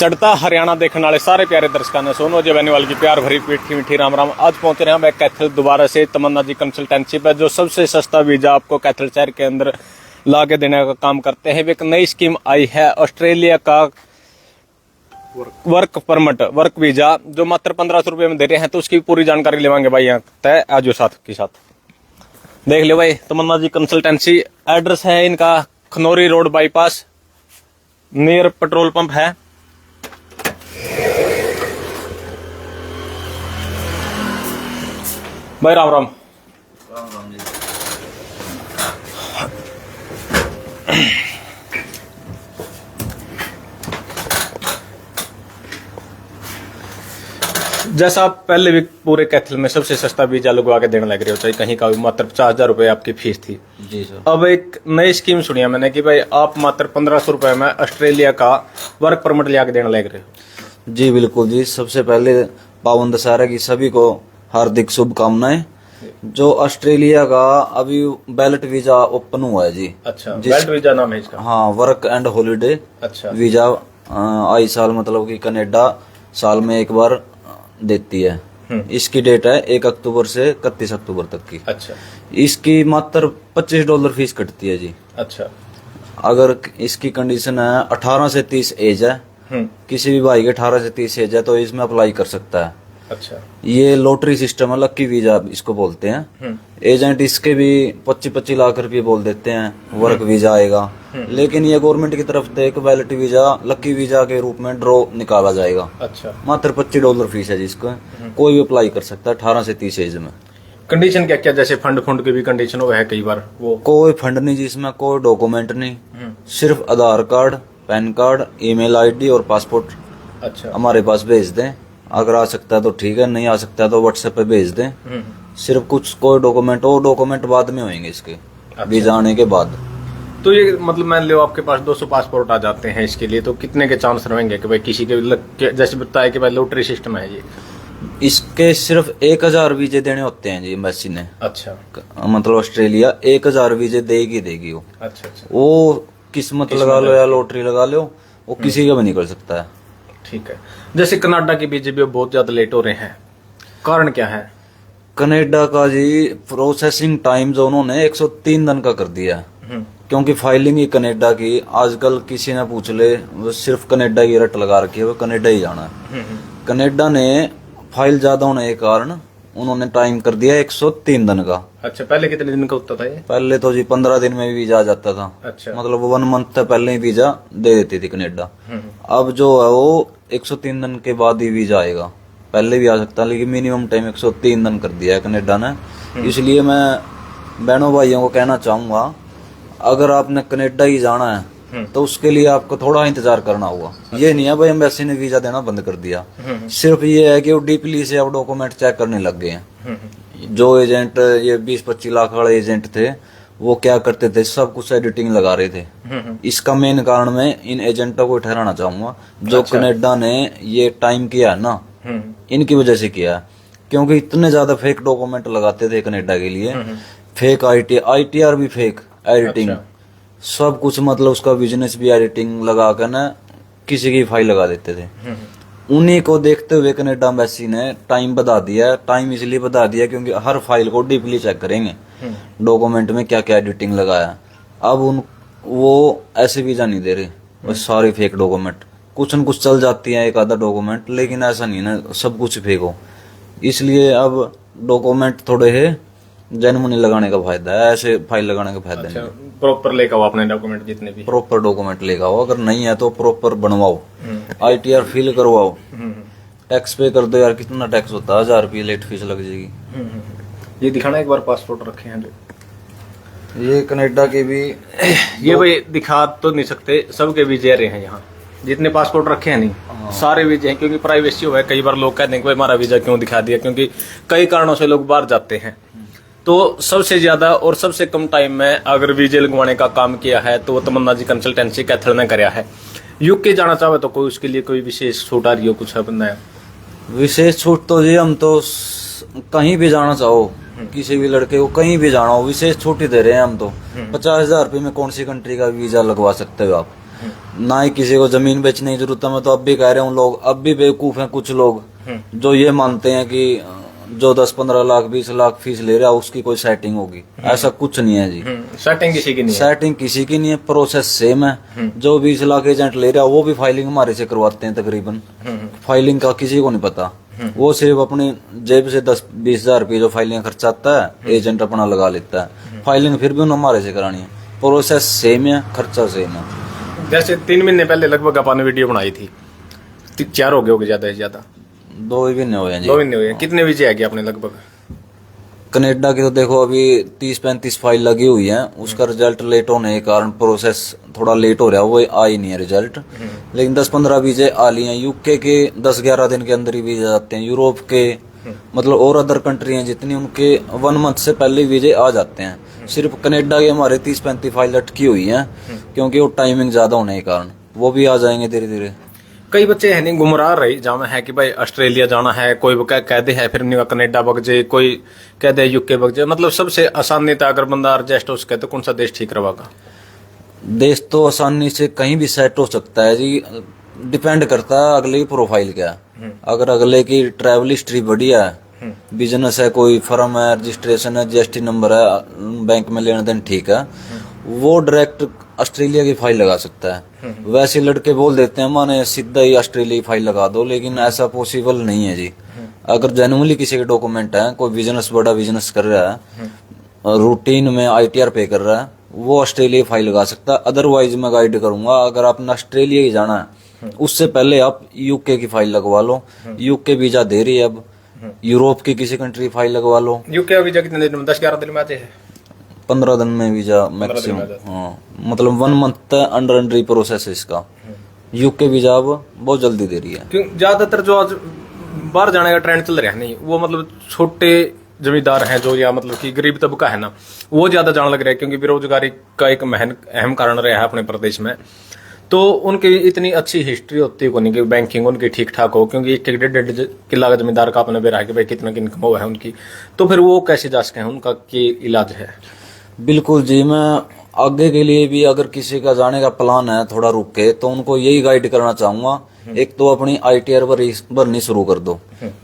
चढ़ता हरियाणा देखने वाले सारे प्यारे दर्शकों ने सोनू बेनीवाल की प्यार भरी मीठी मीठी राम राम। आज पहुंच रहे हैं हम कैथल दोबारा से तमन्ना जी कंसल्टेंसी पर, जो सबसे सस्ता वीजा आपको कैथल शहर के अंदर ला के देने का काम करते हैं। एक नई स्कीम आई है ऑस्ट्रेलिया का वर्क परमिट, वर्क वीजा, जो मात्र 1500 रुपये में दे रहे हैं। तो उसकी पूरी जानकारी लेवांगे भाई यहाँ तय आज साथ के साथ। देख लो भाई, तमन्ना जी कंसल्टेंसी, एड्रेस है इनका Khanauri road bypass, near petrol pump है। भाई राम राम। राम राम जी। जैसा आप पहले भी पूरे कैथल में सबसे सस्ता वीजा लगवा के देने लग रहे हो, चाहे कहीं का भी, मात्र 50,000 रुपए आपकी फीस थी जी सर। अब एक नई स्कीम सुनी है मैंने कि भाई आप मात्र 1500 रुपए में ऑस्ट्रेलिया का वर्क परमिट लिया के देने लग रहे हो। जी बिल्कुल जी। सबसे पहले पावन दशहरा की सभी को हार्दिक शुभकामनाएं। जो ऑस्ट्रेलिया का अभी बैलेट वीजा ओपन हुआ है जी। अच्छा, बैलेट वीजा नाम है इसका। हाँ, वर्क एंड हॉलीडे अच्छा वीजा आई साल, मतलब कि कनाडा साल में एक बार देती है। इसकी डेट है 1 अक्टूबर से 31 अक्टूबर तक की। अच्छा, इसकी मात्र $25 फीस कटती है जी। अच्छा, अगर इसकी कंडीशन है 18 से 30 एज है, किसी भी भाई के 18 से 30 एज है तो इसमें अप्लाई कर सकता है। अच्छा, ये लॉटरी सिस्टम है, लक्की वीजा इसको बोलते हैं। एजेंट इसके भी 25-25 लाख रुपए बोल देते हैं वर्क वीजा आएगा, लेकिन ये गवर्नमेंट की तरफ से एक वैलिड वीजा लक्की वीजा के रूप में ड्रॉ निकाला जाएगा। अच्छा, मात्र $25 फीस है जिसको कोई भी अप्लाई कर सकता है 18 से 30 एज में। कंडीशन क्या क्या, जैसे फंड की भी कंडीशन हो है कई बार, वो कोई फंड नहीं जिसमें, कोई डॉक्यूमेंट नहीं, सिर्फ Aadhaar card, PAN card, email ID और पासपोर्ट अच्छा हमारे पास भेज दें। अगर आ सकता है तो ठीक है, नहीं आ सकता है तो व्हाट्सएप पे भेज दें। सिर्फ कुछ कोई डॉक्यूमेंट, वो डॉक्यूमेंट बाद में होंगे इसके। अच्छा। वीजा आने के बाद। तो ये मतलब मान लो आपके पास 200 पासपोर्ट आ जाते हैं इसके लिए, तो कितने के चांस रहेंगे कि भाई किसी के जैसे बताया कि भाई लॉटरी सिस्टम है ये। इसके सिर्फ 1000 वीजे देने होते हैं जी एम्बेसी ने। अच्छा, मतलब ऑस्ट्रेलिया 1000 वीजे देगी वो। अच्छा, अच्छा, वो किस्मत लगा लो या लॉटरी लगा लो, वो किसी का भी निकल सकता है। ठीक है। जैसे कनाडा की वीजे भी बहुत ज्यादा लेट हो रहे हैं, कारण क्या है? कनाडा का जी प्रोसेसिंग टाइम जो उन्होंने 103 दिन का कर दिया है, क्योंकि फाइलिंग ही कनाडा की आजकल किसी ने पूछ ले, वो सिर्फ कनाडा की रट लगा रखी है, वो कनाडा ही जाना है। कनाडा ने फाइल ज्यादा होने के कारण उन्होंने टाइम कर दिया 103 दिन का। अच्छा, पहले कितने दिन का होता था ये? पहले तो जी 15 दिन में भी वीजा आ जाता था। अच्छा, मतलब 1 मंथ तक पहले ही वीजा दे देती थी कनाडा। अब जो है वो 103 दिन के बाद ही वीजा आएगा, पहले भी आ सकता है, लेकिन मिनिमम टाइम 103 दिन कर दिया है कनाडा ने। इसलिए मैं बहनों भाइयों को कहना चाहूंगा, अगर आपने कनाडा ही जाना है तो उसके लिए आपको थोड़ा इंतजार करना होगा। ये नहीं है भाई एम्बेसी ने वीजा देना बंद कर दिया, सिर्फ ये है कि वो डीपली से अब डॉक्यूमेंट चेक करने लग गए हैं। जो एजेंट ये 20-25 लाख वाले एजेंट थे, वो क्या करते थे, सब कुछ एडिटिंग लगा रहे थे। इसका मेन कारण मैं इन एजेंटों को ठहराना चाहूंगा, जो कनाडा ने ये टाइम किया है ना, इनकी वजह से किया है। क्योंकि इतने ज्यादा फेक डॉक्यूमेंट लगाते थे कनाडा के लिए, फेक ITR भी फेक, एडिटिंग सब कुछ, मतलब उसका बिजनेस भी एडिटिंग लगा कर ना किसी की फाइल लगा देते थे। उन्हीं को देखते हुए कनाडा एम्बेसी ने टाइम बढ़ा दिया। टाइम इसलिए बढ़ा दिया क्योंकि हर फाइल को डीपली चेक करेंगे, डॉक्यूमेंट में क्या क्या एडिटिंग लगाया। अब वो ऐसे वीजा नहीं दे रहे, बस सारे फेक डॉक्यूमेंट। कुछ न कुछ चल जाती है एक आधा डॉक्यूमेंट, लेकिन ऐसा नहीं ना सब कुछ फेक हो। इसलिए अब डॉक्यूमेंट थोड़े है जेन्युइन लगाने का फायदा है, ऐसे फाइल लगाने का फायदा नहीं। प्रॉपर लेकर आओ अपने डॉक्यूमेंट, जितने भी प्रॉपर डॉक्यूमेंट लेकर आओ, अगर नहीं है तो प्रॉपर बनवाओ, ITR फिल करवाओ, टैक्स पे कर दो यार। कितना टैक्स होता है, 1000 रुपये लेट फीस लग जाएगी। ये दिखाना एक बार पासपोर्ट रखे हैं जो ये कनाडा के भी ये भाई दिखा तो नहीं सकते, सबके वीजे रहे हैं यहाँ, जितने पासपोर्ट रखे हैं नहीं सारे वीजे हैं, क्योंकि प्राइवेसी हो है। कई बार लोग कहते हैं कि भाई हमारा वीजा क्यों दिखा दिया, क्योंकि कई कारणों से लोग बाहर जाते हैं। तो सबसे ज्यादा और सबसे कम टाइम में अगर वीजे लगवाने का काम किया है तो वो तमन्ना जी कंसल्टेंसी कैथल ने कराया है। यूके जाना चाहे तो कोई उसके लिए कोई विशेष छूट आ रही हो, कुछ है? विशेष छूट तो जी हम तो कहीं भी जाना चाहो, किसी भी लड़के को कहीं भी जाना हो, विशेष छूट ही दे रहे हैं हम तो। 50,000 रुपये में कौन सी कंट्री का वीजा लगवा सकते हो आप। ना ही किसी को जमीन बेचने की जरूरत है। मैं तो अब भी कह रहा हूँ, लोग अब भी बेवकूफ हैं कुछ लोग जो ये मानते हैं कि जो 10-15 लाख 20 लाख फीस ले रहा है उसकी कोई सेटिंग होगी। ऐसा कुछ नहीं है जी। सेटिंग किसी की नहीं है। सेटिंग किसी की नहीं है, प्रोसेस सेम है। जो 20 लाख एजेंट ले रहा है वो भी फाइलिंग हमारे से करवाते हैं तकरीबन। फाइलिंग का किसी को नहीं पता, वो सिर्फ अपनी जेब से 10-20 हजार रुपये जो फाइलिंग खर्चा आता है एजेंट अपना लगा लेता है। फाइलिंग फिर भी उन्हें हमारे से करानी है, प्रोसेस सेम है, खर्चा सेम है। जैसे 3 महीने पहले लगभग अपन ने वीडियो बनाई थी, 4 हो गए होगे ज्यादा से ज्यादा। 2 ही महीने हुए हैं जी। 2 महीने हुए। कितने वीजे आएगी आपने लगभग? कनाडा की तो देखो अभी 30-35 फाइल लगी हुई है, उसका रिजल्ट लेट होने के कारण प्रोसेस थोड़ा लेट हो रहा है, वो आ ही नहीं है रिजल्ट। लेकिन 10-15 वीजे आ ली हैं। यूके के 10-11 दिन के अंदर ही वीजे आते हैं। यूरोप के मतलब और अदर कंट्री हैं जितनी, उनके 1 मंथ से पहले वीजे आ जाते हैं। सिर्फ कनाडा के हमारे 30-35 फाइल अटकी हुई हैं क्योंकि वो टाइमिंग ज्यादा होने के कारण, वो भी आ जाएंगे धीरे धीरे। कई बच्चे है नहीं गुमराह रही जाना है कि भाई ऑस्ट्रेलिया जाना है, कोई कह दे है फिर नहीं कनाडा बग जाए, कोई कह दे यूके बग जाए। मतलब सबसे आसानी था अगर बंदा एडजस्ट हो सके तो कौन सा देश ठीक रहेगा? देश तो आसानी से कहीं भी सेट हो सकता है जी, डिपेंड करता है अगले की प्रोफाइल क्या है। अगर अगले की ट्रैवल हिस्ट्री बढ़िया है, बिजनेस है, कोई फर्म है, रजिस्ट्रेशन है, जीएसटी नंबर है, बैंक में लेन देन ठीक है, वो डायरेक्ट ऑस्ट्रेलिया की फाइल लगा सकता है। वैसे लड़के बोल देते हैं माने सीधा ही ऑस्ट्रेलिया की फाइल लगा दो, लेकिन ऐसा पॉसिबल नहीं है जी। अगर जेन्युइनली किसी के डॉक्यूमेंट है, कोई बिजनेस बड़ा बिजनेस कर रहा है, रूटीन में आईटीआर पे कर रहा है, वो ऑस्ट्रेलिया की फाइल लगा सकता है। अदरवाइज मैं गाइड करूंगा अगर आपने ऑस्ट्रेलिया ही जाना है उससे पहले आप यूके की फाइल लगवा लो। यूके वीजा दे रही है अब। यूरोप की किसी कंट्री की फाइल लगवा लो। यूके वीजा कितने दिन में? 10-11 दिन में आते हैं। 15 दिन में वीजा मैक्सिमम। हाँ, मतलब 1 मंथ अंडर प्रोसेस है इसका। यूके वीजा अब बहुत जल्दी दे रही है। क्यों ज्यादातर जो आज बाहर जाने का ट्रेंड चल रहा है नहीं, वो मतलब छोटे जमींदार हैं जो, या मतलब कि गरीब तबका है ना, वो ज्यादा जाने लग रहा है क्योंकि बेरोजगारी का एक अहम कारण रहा है अपने प्रदेश में। तो उनकी इतनी अच्छी हिस्ट्री होती है नहीं कि बैंकिंग उनकी ठीक ठाक हो, क्योंकि 1-1.5 किला का जमींदार का अपने बेरा है कि भाई कितना की इनकम हुआ है उनकी, तो फिर वो कैसे जा सके, उनका क्या इलाज है? बिल्कुल जी, मैं आगे के लिए भी अगर किसी का जाने का प्लान है थोड़ा रुक के, तो उनको यही गाइड करना चाहूंगा। एक तो अपनी आईटीआर भरनी शुरू कर दो।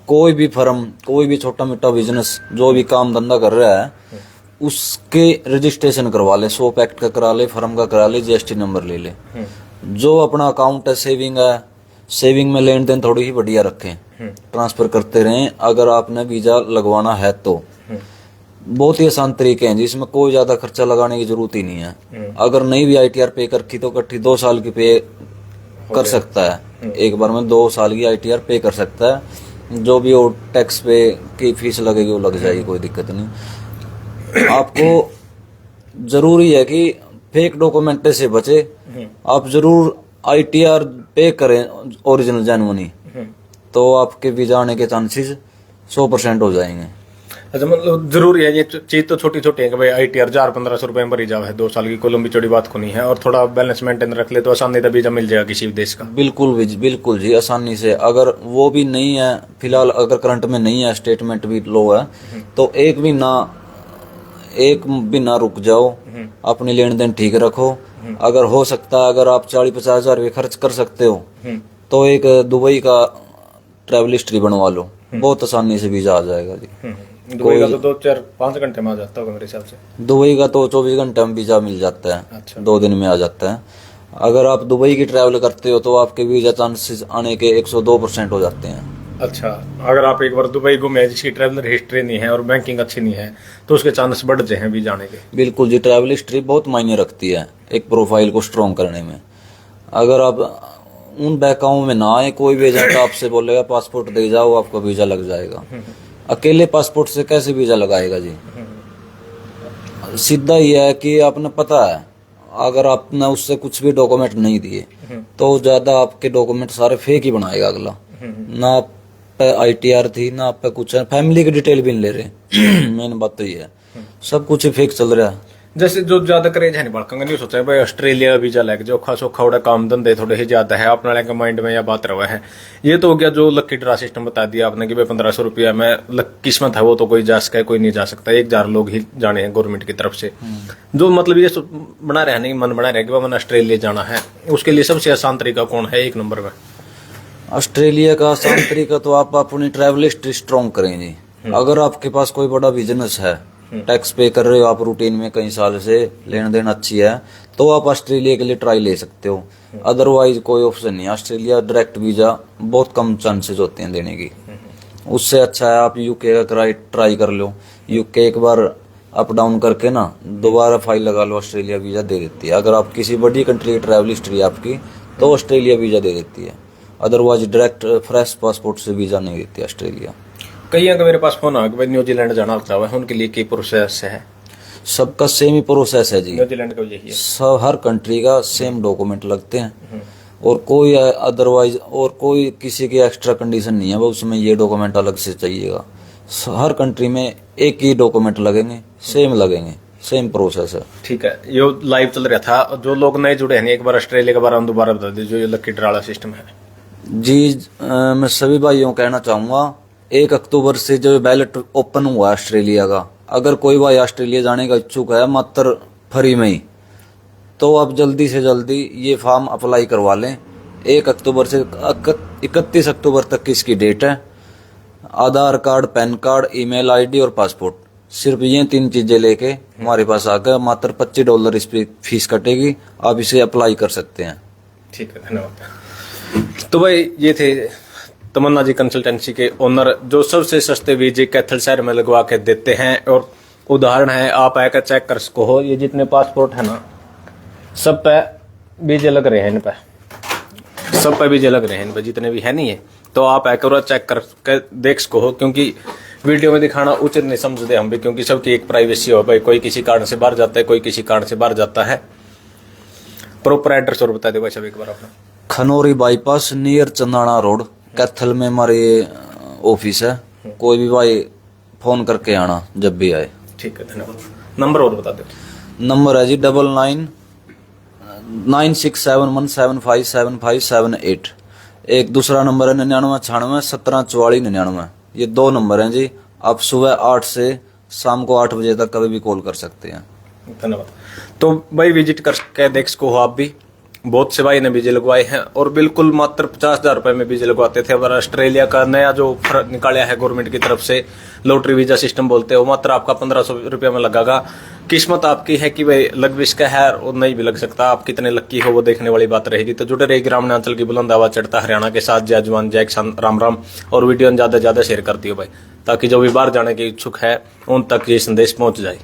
कोई भी फर्म, कोई भी छोटा मोटा बिजनेस जो भी काम धंधा कर रहा है उसके रजिस्ट्रेशन करवा ले, सोप एक्ट का करा ले, फर्म का करा ले, जीएसटी नंबर ले ले। जो अपना अकाउंट है, सेविंग है, सेविंग में लेन देन थोड़ी ही बढ़िया रखें, ट्रांसफर करते रहें। अगर आपने वीजा लगवाना है तो बहुत ही आसान तरीके हैं जिसमें कोई ज्यादा खर्चा लगाने की जरूरत ही नहीं है। अगर नहीं भी आईटीआर पे करकी तो कट्ठी 2 साल की पे कर सकता है, एक बार में 2 साल की आईटीआर पे कर सकता है। जो भी वो टैक्स पे की फीस लगेगी वो लग जाएगी, कोई दिक्कत नहीं। आपको जरूरी है कि फेक डॉक्यूमेंट से बचे। आप जरूर आईटीआर पे करें ओरिजिनल जेन्युइन, तो आपके वीजा आने के चांसेस 100% हो जाएंगे। अच्छा, मतलब जरूरी है ये चीज तो छोटी छोटी है कि भाई आईटीआर 400-1500 रुपए में भरी जाओ है 2 साल की, कोई लंबी चौड़ी बात को नहीं है, और थोड़ा बैलेंस मेंटेन रख ले तो आसानी से वीजा मिल जाएगा किसी भी देश का। बिल्कुल जी, आसानी से। अगर वो भी नहीं है फिलहाल, अगर करंट में नहीं है, स्टेटमेंट भी लो है, तो एक महीना रुक जाओ, अपनी लेन देन ठीक रखो। अगर हो सकता है, अगर आप 40-50 हजार रुपये खर्च कर सकते हो तो एक दुबई का ट्रैवल हिस्ट्री बनवा लो, बहुत आसानी से वीजा आ जाएगा जी। दुबई का तो 2-4-5 घंटे में आ जाता होगा मेरे हिसाब से। दुबई का तो 24 घंटे में वीजा मिल जाता है। अच्छा। 2 दिन में आ जाता है। अगर आप दुबई की ट्रैवल करते हो तो आपके वीजा चांसेस आने के 102% हो जाते हैं। अच्छा, अगर आप एक बार दुबई घूमे जिसकी ट्रैवलर हिस्ट्री नहीं है और बैंकिंग अच्छी नहीं है तो उसके चांसेस बढ़ जाए हैं वीजा आने के। बिल्कुल जी, ट्रैवल हिस्ट्री बहुत मायने रखती है एक प्रोफाइल को स्ट्रॉन्ग करने में। अगर आप उन बहकाओं में ना आए, कोई भी एजेंट आपसे बोलेगा पासपोर्ट दे जाओ आपका वीजा लग जाएगा, अकेले पासपोर्ट से कैसे वीजा लगाएगा जी? सीधा ही है कि आपने पता है अगर आपने उससे कुछ भी डॉक्यूमेंट नहीं दिए तो ज्यादा आपके डॉक्यूमेंट सारे फेक ही बनाएगा अगला। ना आप पे आईटीआर थी, ना आप पे कुछ है, फैमिली की डिटेल भी नहीं ले रहे। मेन बात तो ये है, सब कुछ ही फेक चल रहा है। जैसे जो ज्यादा क्रेज है नहीं बड़का नहीं सोचा भाई ऑस्ट्रेलिया वीजा लेके जो खास औखा उड़ा काम धंधे थोड़े ही ज्यादा है अपने के माइंड में यह बात रहा है। ये तो हो गया जो लक्की ड्रा सिस्टम बता दिया आपने कि भाई 1500 रुपया में किस्मत है वो तो कोई जा सका है कोई नहीं जा सकता, 1000 लोग ही जाने हैं गवर्नमेंट की तरफ से। जो मतलब ये बना रहे नहीं मन बना रहे कि मैंने ऑस्ट्रेलिया जाना है, उसके लिए सबसे आसान तरीका कौन है एक नंबर में? ऑस्ट्रेलिया का आसान तरीका तो आप अपनी ट्रैवल हिस्ट्री स्ट्रॉन्ग करें जी। अगर आपके पास कोई बड़ा बिजनेस है, टैक्स पे कर रहे हो आप रूटीन में कई साल से, लेन देन अच्छी है, तो आप ऑस्ट्रेलिया के लिए ट्राई ले सकते हो। अदरवाइज कोई ऑप्शन नहीं। ऑस्ट्रेलिया डायरेक्ट वीजा बहुत कम चांसेस होते हैं देने की। उससे अच्छा है आप यूके का ट्राई कर लो। यूके एक बार अप डाउन करके ना दोबारा फाइल लगा लो, ऑस्ट्रेलिया वीजा दे देती है। अगर आप किसी बड़ी कंट्री की ट्रैवल हिस्ट्री आपकी तो ऑस्ट्रेलिया वीजा दे देती है। अदरवाइज डायरेक्ट फ्रेश पासपोर्ट से वीजा नहीं देती ऑस्ट्रेलिया। कई का मेरे पास फोन आ कि भाई न्यूजीलैंड जाना चाह रहा है, उनके लिए क्या प्रोसेस है? सबका सेम ही प्रोसेस है जी। न्यूजीलैंड का यही है, सब हर कंट्री का सेम डॉक्यूमेंट लगते हैं और कोई अदरवाइज और कोई किसी की एक्स्ट्रा कंडीशन नहीं है वो उसमें ये डॉक्यूमेंट अलग से चाहिएगा। हर कंट्री में एक ही डॉक्यूमेंट लगेंगे, सेम लगेंगे, सेम प्रोसेस है। ठीक है, ये लाइव चल रहा था। जो लोग नए जुड़े हैं एक बार ऑस्ट्रेलिया के बारे में दोबारा बता दीजिए, जो ये लकी ड्रा सिस्टम है जी। मैं सभी भाइयों को कहना चाहूंगा 1 अक्टूबर से जो बैलेट ओपन हुआ ऑस्ट्रेलिया का, अगर कोई भाई ऑस्ट्रेलिया जाने का इच्छुक है मात्र फ्री में ही, तो आप जल्दी से जल्दी ये फॉर्म अप्लाई करवा लें। 1 अक्टूबर से 31 अक्टूबर तक की इसकी डेट है। Aadhaar card, PAN card, email ID और पासपोर्ट, सिर्फ ये 3 चीजें लेके हमारे पास आकर मात्र $25 इस पे फीस कटेगी, आप इसे अप्लाई कर सकते हैं। ठीक है, धन्यवाद। तो भाई ये थे तमन्ना जी कंसल्टेंसी के ओनर, जो सबसे सस्ते वीजे कैथल शहर में लगवा के देते हैं। और उदाहरण है, आप आकर चेक कर सको हो, ये जितने पासपोर्ट है ना सब पे वीजे लग रहे हैं, इन पे सब पे वीजे लग रहे हैं, इन पे जितने भी है नहीं है। तो आप आकर चेक कर देख सको हो, क्योंकि वीडियो में दिखाना उचित नहीं समझते हम भी, क्योंकि सबकी एक प्राइवेसी हो भाई, कोई किसी कारण से बाहर जाता है, कोई किसी कारण से बाहर जाता है। प्रॉपर एड्रेस और बता दे भाई साहब एक बार अपना। Khanauri bypass near Chandana road, Kaithal में हमारे ऑफिस है। कोई भी भाई फोन करके आना जब भी आए। ठीक है, धन्यवाद। नंबर और बता दो। नंबर है जी 999671757578। एक दूसरा नंबर है 9996174499। ये 2 नंबर हैं जी। आप सुबह 8 से शाम को 8 बजे तक कभी भी कॉल कर सकते हैं। धन्यवाद। तो भाई विजिट करके देख सको हो आप भी। बहुत से भाई ने वीजे लगवाए हैं और बिल्कुल मात्र 50,000 रुपए में वीजे लगवाते थे। अब ऑस्ट्रेलिया का नया जो निकाला है गवर्नमेंट की तरफ से, लॉटरी वीजा सिस्टम बोलते हैं, वो मात्र आपका 1500 रुपये में लगागा। किस्मत आपकी है कि भाई लग भी इसका है और नहीं भी लग सकता। आप कितने लक्की हो वो देखने वाली बात रहेगी। तो जुड़े रहिए ग्रामीणांचल की बुलंद आवाज चढ़ता हरियाणा के साथ। जय जवान जय किसान, राम राम। और वीडियो ज्यादा से ज्यादा शेयर करती हो भाई, ताकि जो भी बाहर जाने के इच्छुक है उन तक ये संदेश पहुंच जाए।